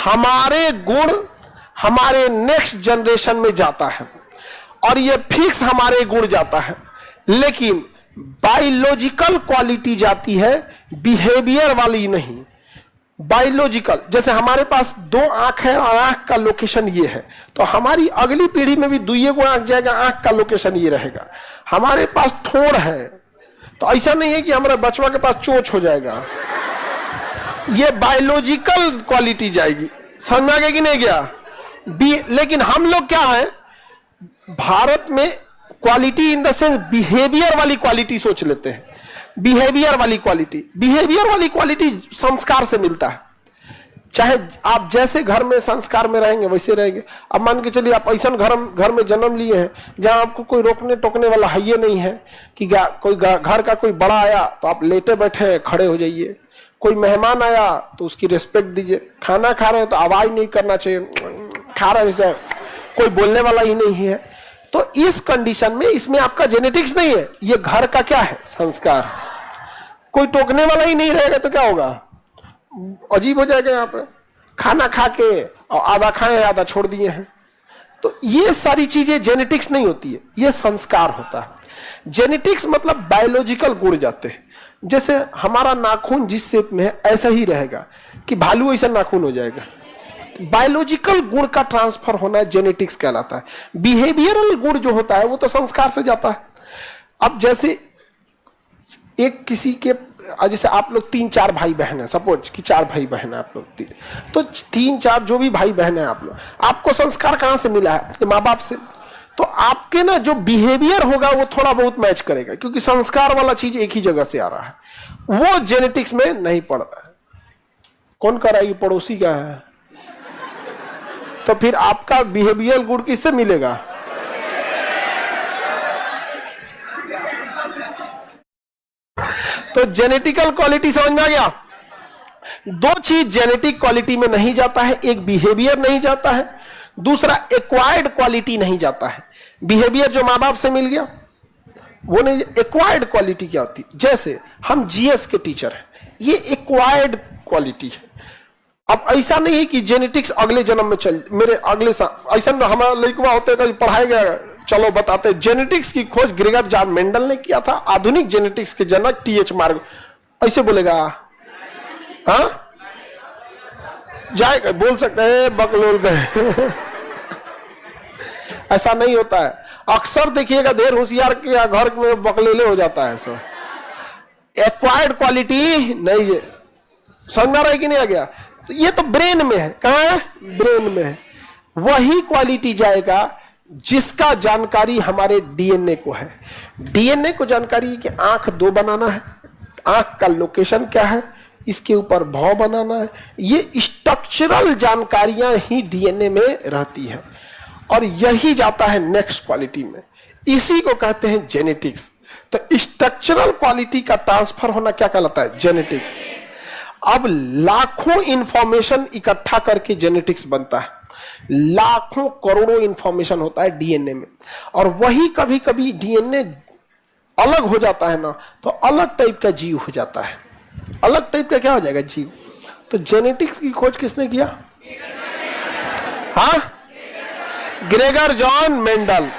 हमारे गुण हमारे नेक्स्ट जनरेशन में जाता है और ये फिक्स हमारे गुण जाता है, लेकिन बायोलॉजिकल क्वालिटी जाती है, बिहेवियर वाली नहीं। बायोलॉजिकल, जैसे हमारे पास 2 आंख है और आंख का लोकेशन ये है, तो हमारी अगली पीढ़ी में भी 2 को आंख जाएगा, आंख का लोकेशन ये रहेगा। हमारे पास थोड़ है, तो ऐसा नहीं है कि हमारे बचवा के पास चोच हो जाएगा, ये बायोलॉजिकल क्वालिटी जाएगी। समझ में आ गया कि नहीं गया? लेकिन हम लोग क्या है, भारत में quality in the sense behaviour वाली क्वालिटी सोच लेते हैं। बिहेवियर वाली क्वालिटी संस्कार से मिलता है। चाहे आप जैसे घर में संस्कार में रहेंगे वैसे रहेंगे। अब मान के चलिए आप ऐसा घर में जन्म लिए हैं जहां आपको कोई रोकने टोकने वाला है ये नहीं है कि कोई घर का कोई बड़ा आया तो आप लेटे बैठे खड़े हो जाइए, कोई मेहमान आया तो उसकी रिस्पेक्ट दीजिए, खाना खा रहे हैं तो आवाज नहीं करना चाहिए, खा रहे जैसे कोई बोलने वाला ही नहीं है। तो इस कंडीशन में इसमें आपका जेनेटिक्स नहीं है, ये घर का क्या है, संस्कार। कोई टोकने वाला ही नहीं रहेगा तो क्या होगा, अजीब हो जाएगा। यहाँ पे खाना खा के और आधा खाए आधा छोड़ दिए हैं, तो ये सारी चीजें जेनेटिक्स नहीं होती है, ये संस्कार होता है। जेनेटिक्स मतलब बायोलॉजिकल गुण जाते हैं। जैसे हमारा नाखून जिस शेप में है ऐसा ही रहेगा कि भालू ऐसा नाखून हो जाएगा, बायोलॉजिकल गुण का ट्रांसफर होना जेनेटिक्स कहलाता है। बिहेवियरल गुण जो होता है वो तो संस्कार से जाता है। अब जैसे एक किसी के, जैसे आप लोग 3-4 भाई बहन है, सपोज कि 4 भाई बहन है आप लोग, तो 3-4 जो भी भाई बहन है आप लोग, आपको संस्कार कहां से मिला है, माँ बाप से। तो आपके ना जो बिहेवियर होगा वो थोड़ा बहुत मैच करेगा, क्योंकि संस्कार वाला चीज एक ही जगह से आ रहा है, वो जेनेटिक्स में नहीं पड़ रहा है। कौन कर रहा है, पड़ोसी का है, तो फिर आपका बिहेवियर गुण किससे मिलेगा? तो जेनेटिकल क्वालिटी समझ में आ गया। 2 चीज जेनेटिक क्वालिटी में नहीं जाता है, एक बिहेवियर नहीं जाता है, दूसरा एक्वायर्ड क्वालिटी नहीं जाता है। बिहेवियर जो माँ बाप से मिल गया वो नहीं। एक्वायर्ड क्वालिटी क्या होती है, जैसे हम जीएस के टीचर हैं, ये एक्वायर्ड क्वालिटी है। अब ऐसा नहीं है कि जेनेटिक्स अगले जन्म में चल, मेरे अगले साल ऐसा हमारा लड़का होते हैं पढ़ाया गया, चलो बताते। जेनेटिक्स की खोज ग्रेगर जॉन मेंडल ने किया था, आधुनिक जेनेटिक्स के जनक टीएच मार्ग। ऐसे बोलेगा, हाँ जाएगा, बोल सकते हैं बकलोल गए। ऐसा नहीं होता है, अक्सर देखिएगा देर होशियार के घर में बकलेले हो जाता है। सो एक्वायर्ड क्वालिटी नहीं है, समझ में आ रहा है कि नहीं आ गया? तो ये तो ब्रेन में है, कहाँ है, ब्रेन में है। वही क्वालिटी जाएगा जिसका जानकारी हमारे डीएनए को है। डीएनए को जानकारी कि आंख 2 बनाना है, आंख का लोकेशन क्या है, इसके ऊपर भाव बनाना है, ये स्ट्रक्चरल जानकारियां ही डीएनए में रहती है, और यही जाता है नेक्स्ट क्वालिटी में। इसी को कहते हैं जेनेटिक्स। तो स्ट्रक्चरल क्वालिटी का ट्रांसफर होना क्या कहलाता है, जेनेटिक्स। अब लाखों इंफॉर्मेशन इकट्ठा करके जेनेटिक्स बनता है, लाखों करोड़ों इंफॉर्मेशन होता है डीएनए में, और वही कभी कभी डीएनए अलग हो जाता है ना, तो अलग टाइप का जीव हो जाता है। अलग टाइप का क्या हो जाएगा, जीव। तो जेनेटिक्स की खोज किसने किया, हाँ, ग्रेगर जॉन मेंडल।